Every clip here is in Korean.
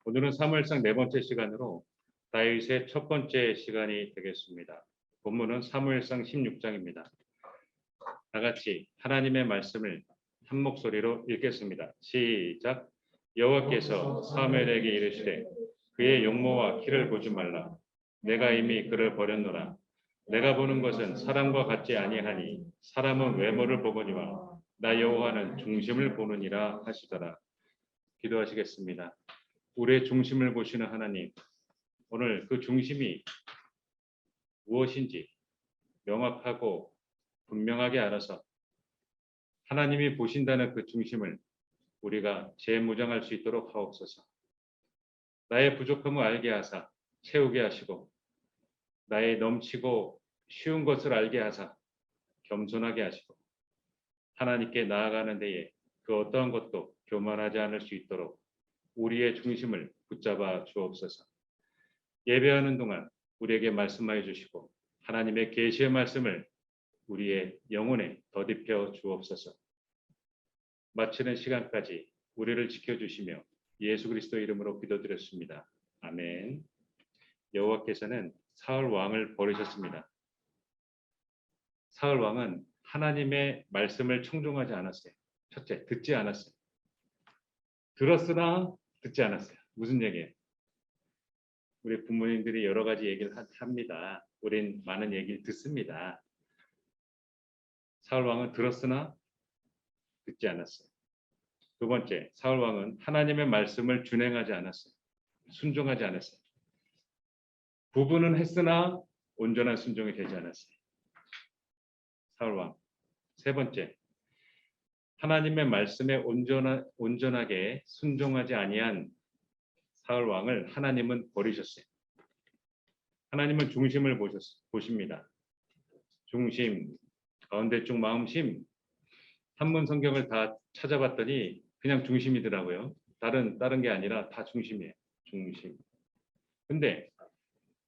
오늘은 사무엘상 네 번째 시간으로 다윗의 첫 번째 시간이 되겠습니다. 본문은 사무엘상 16장입니다. 다 같이 하나님의 말씀을 한 목소리로 읽겠습니다. 시작. 여호와께서 사무엘에게 이르시되 그의 용모와 키를 보지 말라. 내가 이미 그를 버렸노라. 내가 보는 것은 사람과 같지 아니하니 사람은 외모를 보거니와 나 여호와는 중심을 보느니라 하시더라. 기도하시겠습니다. 우리의 중심을 보시는 하나님, 오늘 그 중심이 무엇인지 명확하고 분명하게 알아서 하나님이 보신다는 그 중심을 우리가 재무장할 수 있도록 하옵소서. 나의 부족함을 알게 하사 채우게 하시고 나의 넘치고 쉬운 것을 알게 하사 겸손하게 하시고 하나님께 나아가는 데에 그 어떠한 것도 교만하지 않을 수 있도록 우리의 중심을 붙잡아 주옵소서. 예배하는 동안 우리에게 말씀하여 주시고 하나님의 계시의 말씀을 우리의 영혼에 덧입혀 주옵소서. 마치는 시간까지 우리를 지켜주시며 예수 그리스도 이름으로 기도드렸습니다. 아멘. 여호와께서는 사울 왕을 버리셨습니다. 사울 왕은 하나님의 말씀을 청종하지 않았어요. 첫째, 듣지 않았어요. 들었으나 듣지 않았어요. 무슨 얘기예요? 우리 부모님들이 여러 가지 얘기를 합니다. 우린 많은 얘기를 듣습니다. 사울 왕은 들었으나 듣지 않았어요. 두 번째, 사울 왕은 하나님의 말씀을 준행하지 않았어요. 순종하지 않았어요. 부분은 했으나 온전한 순종이 되지 않았어요. 사울 왕. 세 번째, 하나님의 말씀에 온전하게 순종하지 아니한 사울 왕을 하나님은 버리셨어요. 하나님은 중심을 보십니다. 중심, 가운데쪽 마음심, 한문 성경을 다 찾아봤더니 그냥 중심이더라고요. 다른 게 아니라 다 중심이에요. 중심. 근데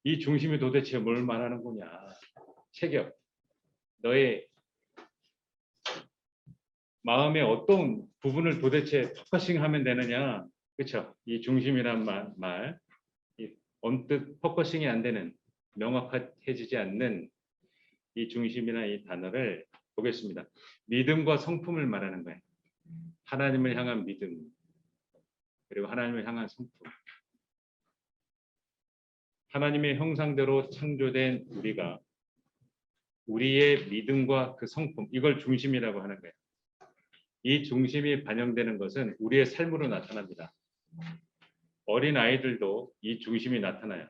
이 중심이 도대체 뭘 말하는 거냐? 체격. 너의 마음의 어떤 부분을 도대체 포커싱하면 되느냐? 그렇죠? 이 중심이란 말, 언뜻 포커싱이 안 되는, 명확해지지 않는 이 중심이나 이 단어를 보겠습니다. 믿음과 성품을 말하는 거예요. 하나님을 향한 믿음, 그리고 하나님을 향한 성품. 하나님의 형상대로 창조된 우리가 우리의 믿음과 그 성품, 이걸 중심이라고 하는 거예요. 이 중심이 반영되는 것은 우리의 삶으로 나타납니다. 어린 아이들도 이 중심이 나타나요.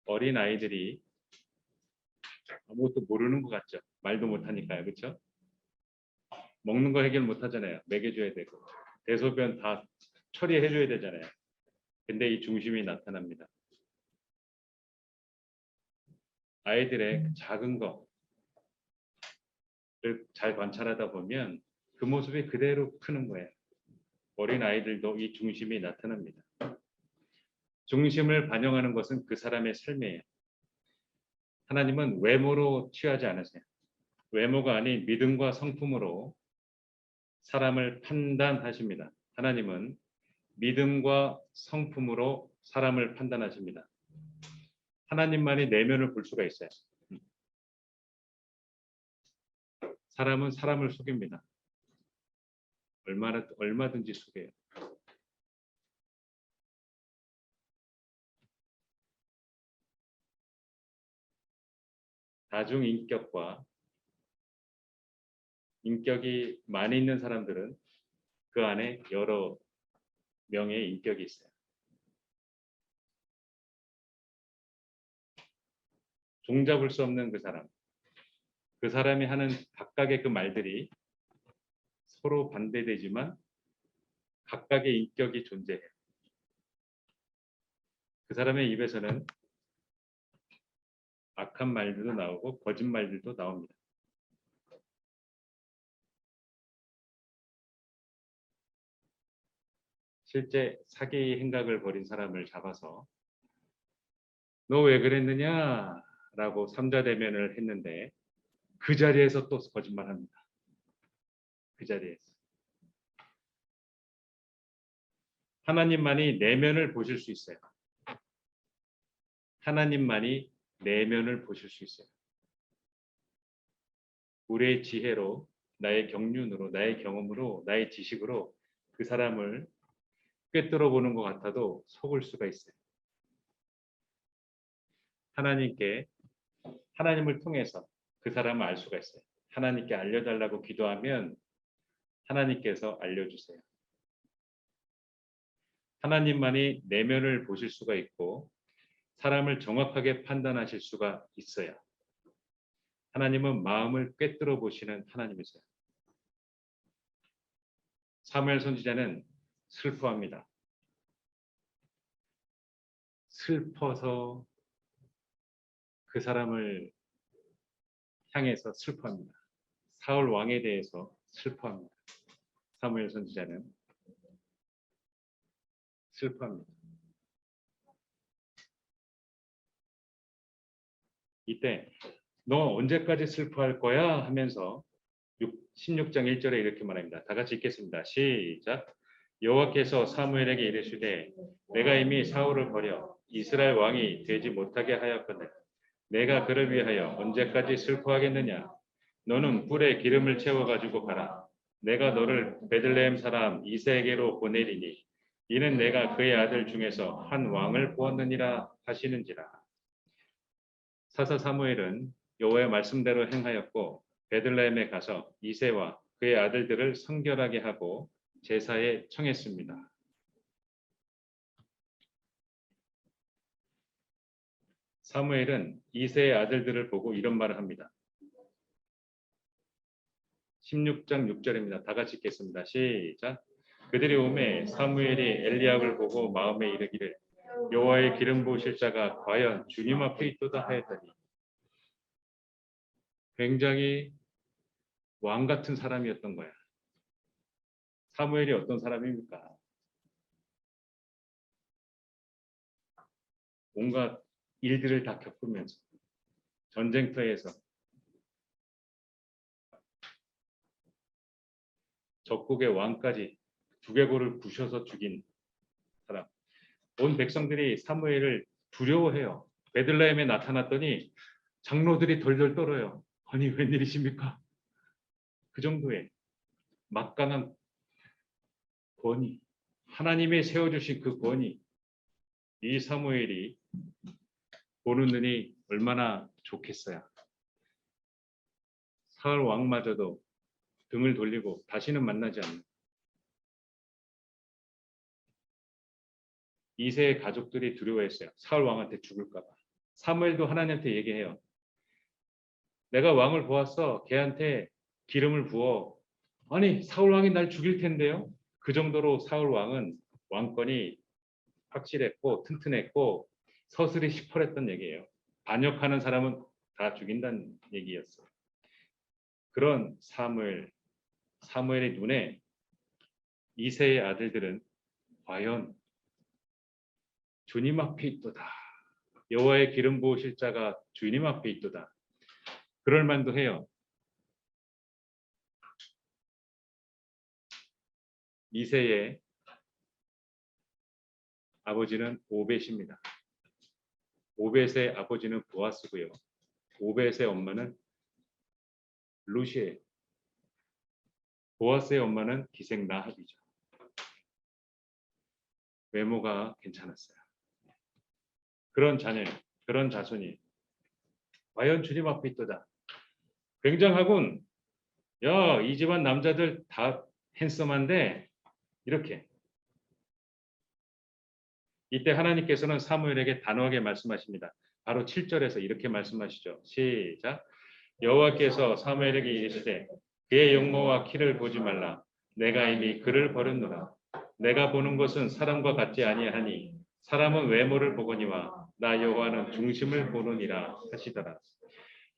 어린 아이들이 아무것도 모르는 것 같죠. 말도 못하니까요. 그렇죠? 먹는 거 해결 못하잖아요. 먹여줘야 되고 대소변 다 처리해줘야 되잖아요. 근데 이 중심이 나타납니다. 아이들의 작은 것을 잘 관찰하다 보면 그 모습이 그대로 크는 거예요. 어린 아이들도 이 중심이 나타납니다. 중심을 반영하는 것은 그 사람의 삶이에요. 하나님은 외모로 취하지 않으세요. 외모가 아닌 믿음과 성품으로 사람을 판단하십니다. 하나님은 믿음과 성품으로 사람을 판단하십니다. 하나님만이 내면을 볼 수가 있어요. 사람은 사람을 속입니다. 얼마든지 속여요. 다중인격과 인격이 많이 있는 사람들은 그 안에 여러 명의 인격이 있어요. 종잡을 수 없는 그 사람. 그 사람이 하는 각각의 그 말들이 서로 반대되지만 각각의 인격이 존재해요. 그 사람의 입에서는 악한 말들도 나오고 거짓말들도 나옵니다. 실제 사기 행각을 벌인 사람을 잡아서 너 왜 그랬느냐 라고 삼자대면을 했는데 그 자리에서 또 거짓말합니다. 그 자리에서. 하나님만이 내면을 보실 수 있어요. 하나님만이 내면을 보실 수 있어요. 우리의 지혜로, 나의 경륜으로, 나의 경험으로, 나의 지식으로 그 사람을 꿰뚫어 보는 것 같아도 속을 수가 있어요. 하나님을 통해서 그 사람을 알 수가 있어요. 하나님께 알려달라고 기도하면 하나님께서 알려주세요. 하나님만이 내면을 보실 수가 있고 사람을 정확하게 판단하실 수가 있어요. 하나님은 마음을 꿰뚫어 보시는 하나님이세요. 사무엘 선지자는 슬퍼합니다. 슬퍼서 그 사람을 향해서 슬퍼합니다. 사울 왕에 대해서 슬퍼합니다. 사무엘 선지자는 슬퍼합니다. 이때 너 언제까지 슬퍼할 거야 하면서 16장 1절에 이렇게 말합니다. 다 같이 읽겠습니다. 시작. 여호와께서 사무엘에게 이르시되 내가 이미 사울을 버려 이스라엘 왕이 되지 못하게 하였거늘 내가 그를 위하여 언제까지 슬퍼하겠느냐. 너는 뿔에 기름을 채워 가지고 가라. 내가 너를 베들레헴 사람 이새에게로 보내리니 이는 내가 그의 아들 중에서 한 왕을 보았느니라 하시는지라. 사사 사무엘은 여호와의 말씀대로 행하였고 베들레헴에 가서 이새와 그의 아들들을 성결하게 하고 제사에 청했습니다. 사무엘은 이새의 아들들을 보고 이런 말을 합니다. 16장 6절입니다. 다 같이 읽겠습니다. 시작. 그들이 오매 사무엘이 엘리압을 보고 마음에 이르기를 여호와의 기름 부으실 자가 과연 주님 앞에 있도다 하였더니 굉장히 왕 같은 사람이었던 거야. 사무엘이 어떤 사람입니까? 온갖 일들을 다 겪으면서 전쟁터에서 적국의 왕까지 두개골을 부셔서 죽인 사람. 온 백성들이 사무엘을 두려워해요. 베들레헴에 나타났더니 장로들이 덜덜 떨어요. 아니 웬일이십니까? 그 정도의 막강한 권위, 하나님의 세워주신 그 권위, 이 사무엘이 보는 눈이 얼마나 좋겠어요. 사울 왕마저도 등을 돌리고 다시는 만나지 않는 이새의 가족들이 두려워했어요. 사울 왕한테 죽을까 봐. 사무엘도 하나님한테 얘기해요. 내가 왕을 보았어. 걔한테 기름을 부어. 아니 사울 왕이 날 죽일 텐데요. 그 정도로 사울 왕은 왕권이 확실했고 튼튼했고 서슬이 시퍼랬던 얘기예요. 반역하는 사람은 다 죽인다는 얘기였어요. 그런 사무엘의 눈에 이새의 아들들은 과연 주님 앞에 있도다. 여호와의 기름 부으실 자가 주님 앞에 있도다. 그럴 만도 해요. 이새의 아버지는 오벳입니다. 오벳의 아버지는 보아스고요. 오벳의 엄마는 루시에요. 보아스의 엄마는 기생 라합이죠. 외모가 괜찮았어요. 그런 자녀, 그런 자손이 과연 주님 앞에 있도다. 굉장하군. 야, 이 집안 남자들 다 핸섬한데 이렇게. 이때 하나님께서는 사무엘에게 단호하게 말씀하십니다. 바로 7절에서 이렇게 말씀하시죠. 시작. 여호와께서 사무엘에게 이르시되 그의 용모와 키를 보지 말라. 내가 이미 그를 버렸노라. 내가 보는 것은 사람과 같지 아니하니 사람은 외모를 보거니와 나 여호와는 중심을 보느니라 하시더라.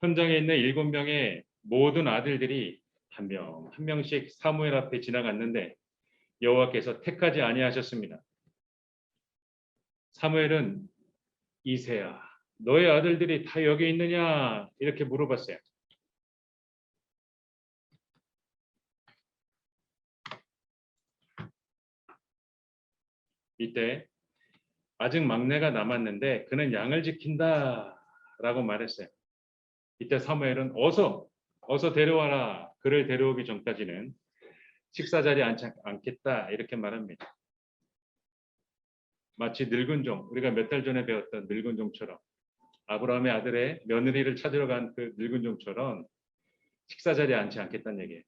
현장에 있는 7명의 모든 아들들이 한 명 한 명씩 사무엘 앞에 지나갔는데 여호와께서 택하지 아니하셨습니다. 사무엘은 이새야, 너의 아들들이 다 여기 있느냐? 이렇게 물어봤어요. 이때 아직 막내가 남았는데 그는 양을 지킨다라고 말했어요. 이때 사무엘은 어서 데려와라. 그를 데려오기 전까지는 식사 자리에 앉지 않겠다 이렇게 말합니다. 마치 늙은 종, 우리가 몇 달 전에 배웠던 늙은 종처럼 아브라함의 아들의 며느리를 찾으러 간 그 늙은 종처럼 식사 자리에 앉지 않겠다는 얘기예요.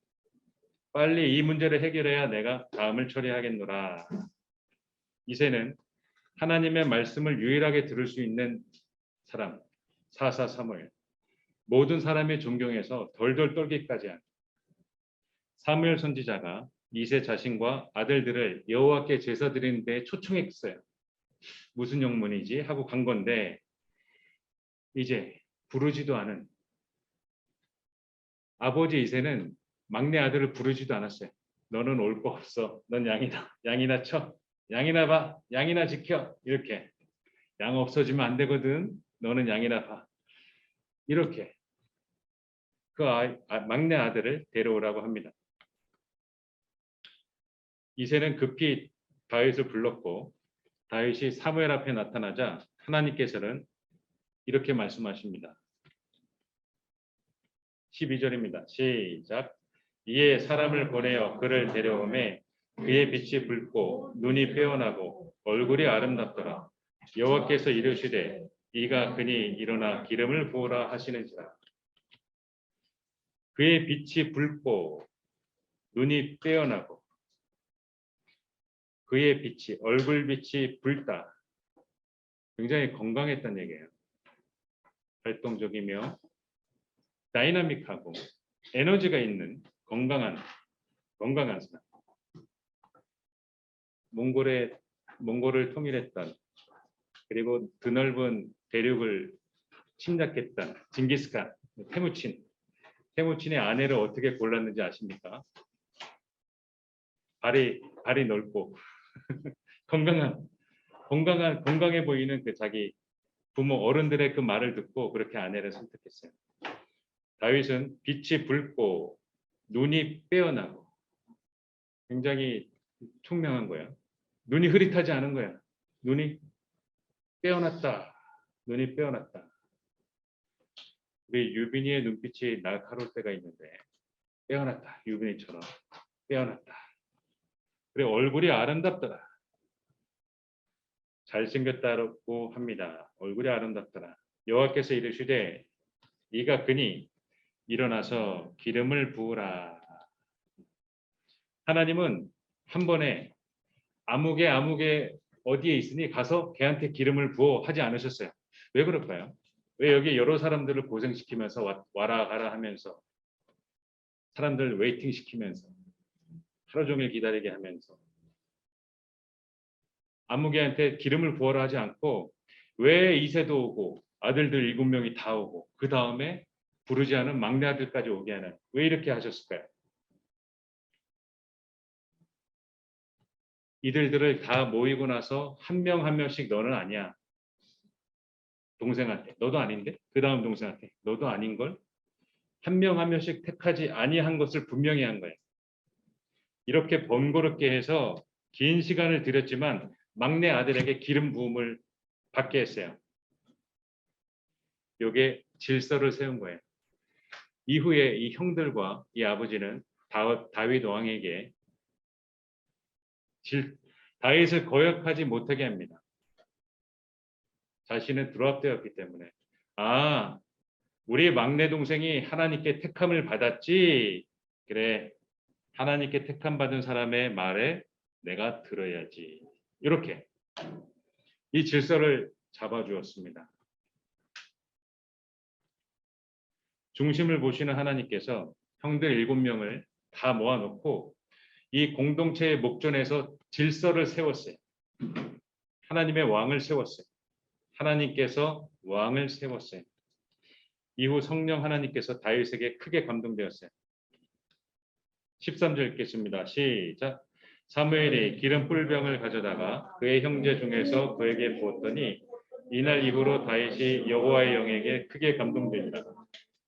빨리 이 문제를 해결해야 내가 다음을 처리하겠노라. 이새는 하나님의 말씀을 유일하게 들을 수 있는 사람, 사사 사무엘. 모든 사람의 존경에서 덜덜 떨기까지 한 사무엘 선지자가 이새 자신과 아들들을 여호와께 제사 드리는 데 초청했어요. 무슨 영문이지 하고 간 건데 이제 부르지도 않은 아버지 이새는 막내 아들을 부르지도 않았어요. 너는 올 거 없어. 넌 양이나 쳐. 양이나 봐. 양이나 지켜. 이렇게. 양 없어지면 안 되거든. 너는 양이나 봐. 이렇게 그 막내 아들을 데려오라고 합니다. 이새는 급히 다윗을 불렀고 다윗이 사무엘 앞에 나타나자 하나님께서는 이렇게 말씀하십니다. 12절입니다. 시작. 이에 사람을 보내어 그를 데려오매 그의 빛이 붉고 눈이 빼어나고 얼굴이 아름답더라. 여호와께서 이르시되 이가 그니 일어나 기름을 부으라 하시는지라. 그의 빛이 붉고 눈이 빼어나고 그의 빛이 얼굴빛이 붉다. 굉장히 건강했다는 얘기예요. 활동적이며 다이나믹하고 에너지가 있는 건강한 사람. 몽골을 통일했던 그리고 드넓은 대륙을 침략했던 징기스칸 테무친의 아내를 어떻게 골랐는지 아십니까? 발이 넓고 건강해 보이는 그 자기 부모 어른들의 그 말을 듣고 그렇게 아내를 선택했어요. 다윗은 빛이 붉고 눈이 빼어나고 굉장히 총명한 거예요. 눈이 흐릿하지 않은 거야. 눈이 빼어났다. 눈이 빼어났다. 우리 유빈이의 눈빛이 날카로울 때가 있는데 빼어났다. 유빈이처럼 빼어났다. 그리고 얼굴이 아름답더라. 잘생겼다고 합니다. 얼굴이 아름답더라. 여호와께서 이르시되 이가 그니 일어나서 기름을 부으라. 하나님은 한 번에 아무개 어디에 있으니 가서 걔한테 기름을 부어 하지 않으셨어요. 왜 그럴까요? 왜 여기 여러 사람들을 고생시키면서 와라 가라 하면서 사람들 웨이팅 시키면서 하루 종일 기다리게 하면서 아무개한테 기름을 부어라 하지 않고 왜 이새도 오고 아들들 7명이 다 오고 그 다음에 부르지 않은 막내 아들까지 오게 하는 왜 이렇게 하셨을까요? 이들들을 다 모이고 나서 한 명 한 명씩 너는 아니야. 동생한테 너도 아닌데 그 다음 동생한테 너도 아닌걸 한 명 한 명씩 택하지 아니한 것을 분명히 한 거예요. 이렇게 번거롭게 해서 긴 시간을 들였지만 막내 아들에게 기름 부음을 받게 했어요. 이게 질서를 세운 거예요. 이후에 이 형들과 이 아버지는 다윗 왕에게 다윗을 거역하지 못하게 합니다. 자신은 드롭되었기 때문에 우리 막내 동생이 하나님께 택함을 받았지. 그래 하나님께 택함 받은 사람의 말에 내가 들어야지. 이렇게 이 질서를 잡아주었습니다. 중심을 보시는 하나님께서 형들 7명을 다 모아놓고 이 공동체의 목전에서 질서를 세웠어요. 하나님의 왕을 세웠어요. 하나님께서 왕을 세웠어요. 이후 성령 하나님께서 다윗에게 크게 감동되었어요. 13절 읽겠습니다. 시작. 사무엘이 기름 뿔병을 가져다가 그의 형제 중에서 그에게 부었더니 이날 이후로 다윗이 여호와의 영에게 크게 감동되니라.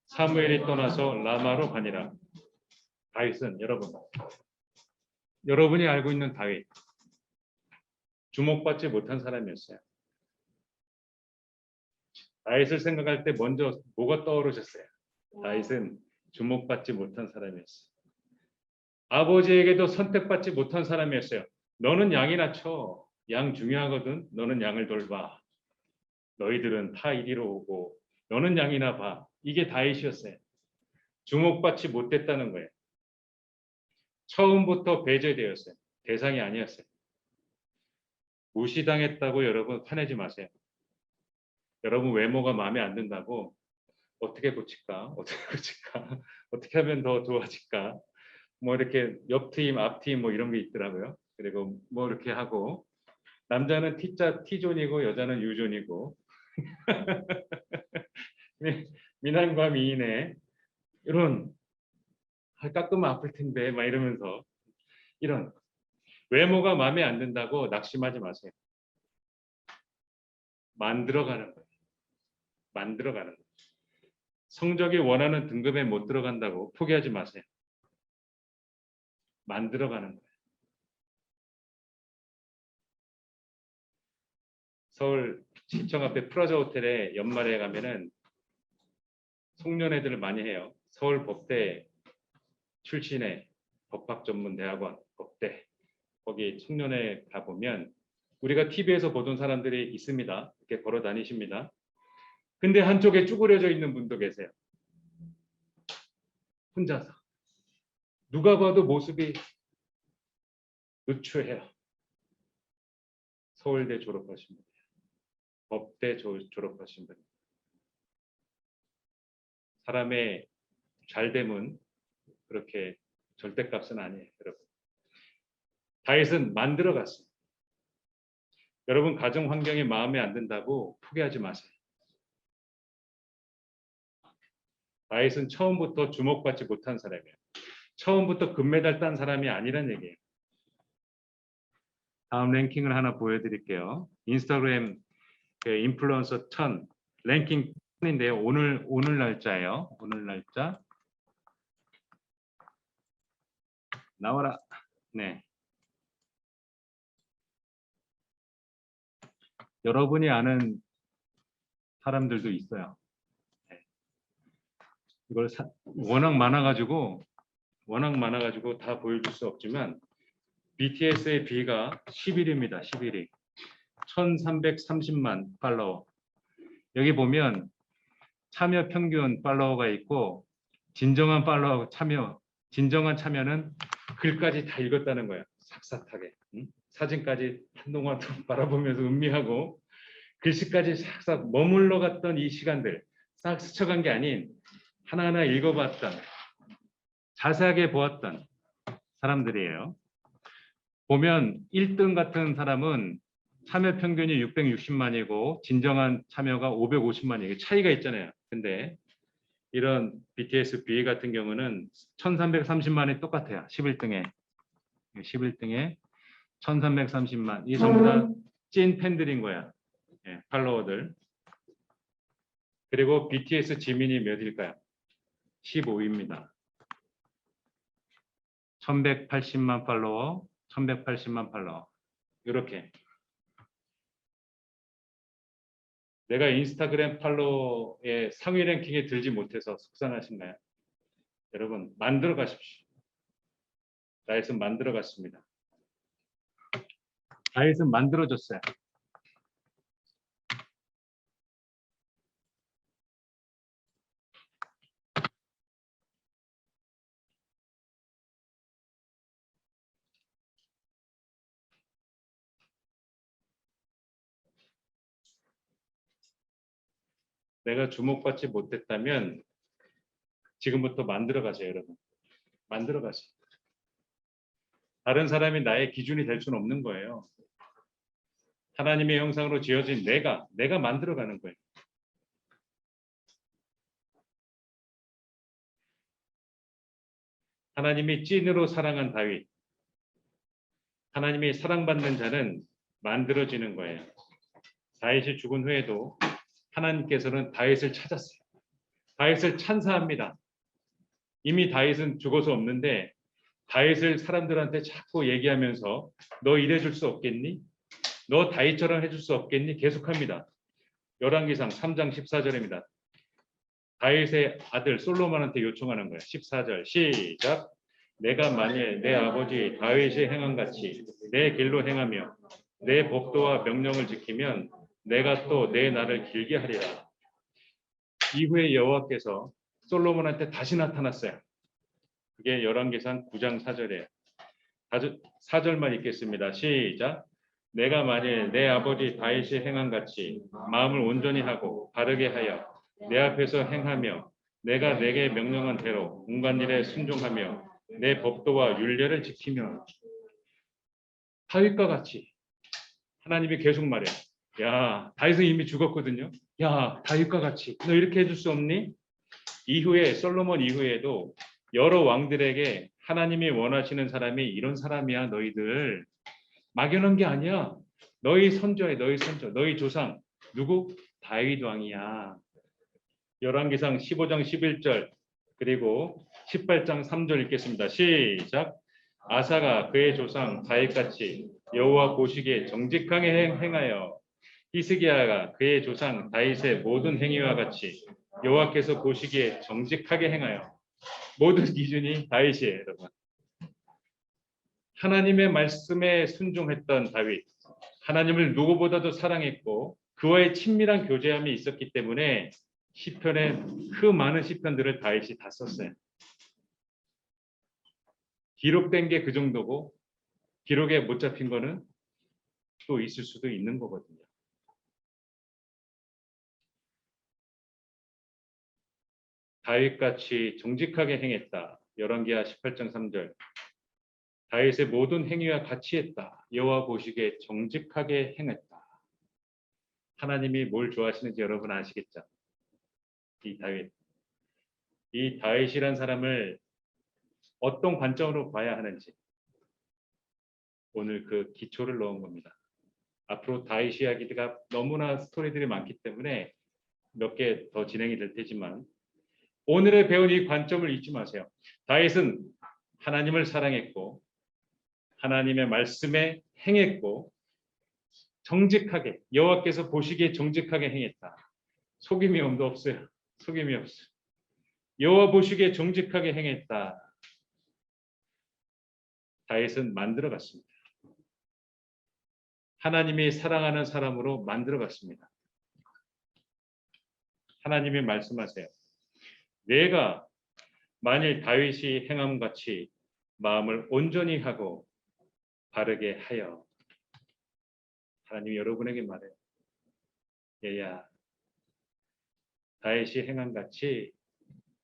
사무엘이 떠나서 라마로 가니라. 다윗은 여러분이 알고 있는 다윗 주목받지 못한 사람이었어요. 다윗을 생각할 때 먼저 뭐가 떠오르셨어요? 다윗은 주목받지 못한 사람이었어요. 아버지에게도 선택받지 못한 사람이었어요. 너는 양이나 쳐. 양 중요하거든. 너는 양을 돌봐. 너희들은 타 이리로 오고 너는 양이나 봐. 이게 다윗이었어요. 주목받지 못했다는 거예요. 처음부터 배제되었어요. 대상이 아니었어요. 무시당했다고 여러분 화내지 마세요. 여러분 외모가 마음에 안 든다고 어떻게 고칠까? 어떻게 고칠까? 어떻게 하면 더 좋아질까? 뭐 이렇게 옆팀, 앞팀 뭐 이런 게 있더라고요. 그리고 뭐 이렇게 하고 남자는 T존이고 여자는 U존이고 미남과 미인의 이런 깎으면 아플 텐데 막 이러면서 이런 외모가 마음에 안 든다고 낙심하지 마세요. 만들어가는 거예요. 만들어가는 거예요. 성적이 원하는 등급에 못 들어간다고 포기하지 마세요. 만들어가는 거예요. 서울 시청 앞에 프라자 호텔에 연말에 가면은 송년회들을 많이 해요. 서울 법대 출신의 법학전문대학원 법대 거기 송년회 가보면 우리가 TV에서 보던 사람들이 있습니다. 이렇게 걸어 다니십니다. 근데 한쪽에 쭈그려져 있는 분도 계세요. 혼자서. 누가 봐도 모습이 누추해요. 서울대 졸업하신 분, 법대 졸업하신 분. 사람의 잘됨은 그렇게 절대값은 아니에요, 여러분. 다윗은 만들어갔어요. 여러분 가정 환경이 마음에 안 든다고 포기하지 마세요. 다윗은 처음부터 주목받지 못한 사람이에요. 처음부터 금메달 딴 사람이 아니란 얘기예요. 다음 랭킹을 하나 보여드릴게요. 인스타그램 인플루언서 1000 랭킹 1000인데요. 오늘 날짜예요. 오늘 날짜 나와라. 네. 여러분이 아는 사람들도 있어요. 네. 이걸 워낙 많아가지고 다 보여줄 수 없지만 BTS의 B가 11위입니다. 11위. 1330만 팔로워. 여기 보면 참여 평균 팔로워가 있고 진정한 팔로워 진정한 참여는 글까지 다 읽었다는 거예요. 싹싹하게. 사진까지 한동안 바라보면서 음미하고 글씨까지 싹싹 머물러 갔던 이 시간들 싹 스쳐간 게 아닌 하나하나 읽어봤던 자세하게 보았던 사람들이에요. 보면 1등 같은 사람은 참여 평균이 660만이고 진정한 참여가 550만이에요. 차이가 있잖아요. 근데 이런 BTS B 같은 경우는 1330만이 똑같아요. 11등에 1330만. 이 전부 다 찐 팬들인 거야. 예, 팔로워들. 그리고 BTS 지민이 몇일까요? 15위입니다. 1180만 팔로워, 1180만 팔로워. 이렇게. 내가 인스타그램 팔로워의 상위 랭킹에 들지 못해서 속상하신가요? 여러분 만들어 가십시오. 다윗은 만들어 갔습니다. 다윗은 만들어졌어요. 내가 주목받지 못했다면 지금부터 만들어 가세요, 여러분. 만들어 가세요. 다른 사람이 나의 기준이 될 수는 없는 거예요. 하나님의 형상으로 지어진 내가 만들어 가는 거예요. 하나님이 찐으로 사랑한 다윗. 하나님이 사랑받는 자는 만들어지는 거예요. 다윗이 죽은 후에도 하나님께서는 다윗을 찾았어요. 다윗을 찬사합니다. 이미 다윗은 죽어서 없는데 다윗을 사람들한테 자꾸 얘기하면서 너 이래줄 수 없겠니? 너 다윗처럼 해줄 수 없겠니? 계속합니다. 열왕기상 3장 14절입니다. 다윗의 아들 솔로몬한테 요청하는 거예요. 14절 시작. 내가 만일 내 아버지 다윗이 행한 같이 내 길로 행하며 내 법도와 명령을 지키면 내가 또 내 날을 길게 하리라. 이후에 여호와께서 솔로몬한테 다시 나타났어요. 그게 열왕기상 9장 4절이에요. 4절만 읽겠습니다. 시작. 내가 만일 내 아버지 다윗이 행한 같이 마음을 온전히 하고 바르게 하여 내 앞에서 행하며 내가 내게 명령한 대로 온갖 일에 순종하며 내 법도와 율례를 지키며 다윗과 같이 하나님이 계속 말해요. 야, 다윗은 이미 죽었거든요. 야, 다윗과 같이 너 이렇게 해줄 수 없니? 이후에 솔로몬 이후에도 여러 왕들에게 하나님이 원하시는 사람이 이런 사람이야. 너희들 막연한 게 아니야. 너희 선조에 너희 선조 너희 조상 누구? 다윗 왕이야. 열왕기상 15장 11절 그리고 18장 3절 읽겠습니다. 시작. 아사가 그의 조상 다윗같이 여호와 보시기에 정직하게 행하여 히스기야가 그의 조상 다윗의 모든 행위와 같이 여호와께서 보시기에 정직하게 행하여 모든 기준이 다윗이에요. 여러분. 하나님의 말씀에 순종했던 다윗, 하나님을 누구보다도 사랑했고 그와의 친밀한 교제함이 있었기 때문에 시편에 그 많은 시편들을 다윗이 다 썼어요. 기록된 게 그 정도고 기록에 못 잡힌 거는 또 있을 수도 있는 거거든요. 다윗같이 정직하게 행했다. 열왕기하 18장 3절. 다윗의 모든 행위와 같이 했다. 여호와 보시기에 정직하게 행했다. 하나님이 뭘 좋아하시는지 여러분 아시겠죠? 이 다윗이란 사람을 어떤 관점으로 봐야 하는지 오늘 그 기초를 넣은 겁니다. 앞으로 다윗 이야기가 너무나 스토리들이 많기 때문에 몇 개 더 진행이 될 테지만 오늘의 배운 이 관점을 잊지 마세요. 다윗은 하나님을 사랑했고 하나님의 말씀에 행했고 정직하게 여호와께서 보시기에 정직하게 행했다. 속임이 없어요. 속임이 없어요. 여호와 보시기에 정직하게 행했다. 다윗은 만들어갔습니다. 하나님이 사랑하는 사람으로 만들어갔습니다. 하나님이 말씀하세요. 내가 만일 다윗이 행함 같이 마음을 온전히 하고 바르게 하여 하나님이 여러분에게 말해요. 얘야, 다윗이 행함 같이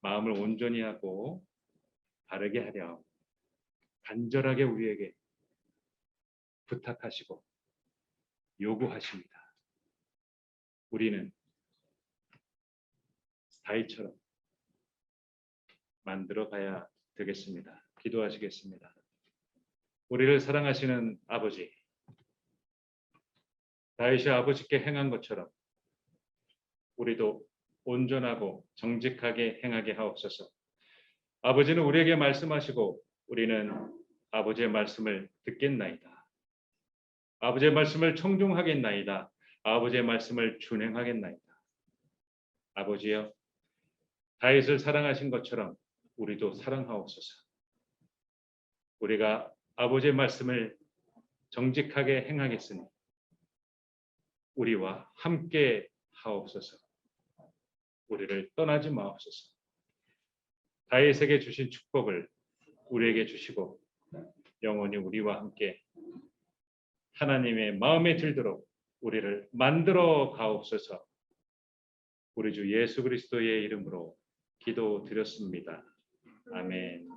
마음을 온전히 하고 바르게 하려 간절하게 우리에게 부탁하시고 요구하십니다. 우리는 다윗처럼 만들어 가야 되겠습니다. 기도하시겠습니다. 우리를 사랑하시는 아버지, 다윗이 아버지께 행한 것처럼 우리도 온전하고 정직하게 행하게 하옵소서. 아버지는 우리에게 말씀하시고 우리는 아버지의 말씀을 듣겠나이다. 아버지의 말씀을 청종하겠나이다. 아버지의 말씀을 준행하겠나이다. 아버지여, 다윗을 사랑하신 것처럼 우리도 사랑하옵소서. 우리가 아버지의 말씀을 정직하게 행하겠으니 우리와 함께 하옵소서. 우리를 떠나지 마옵소서. 다윗에게 주신 축복을 우리에게 주시고 영원히 우리와 함께 하나님의 마음에 들도록 우리를 만들어 가옵소서. 우리 주 예수 그리스도의 이름으로 기도드렸습니다. 아멘.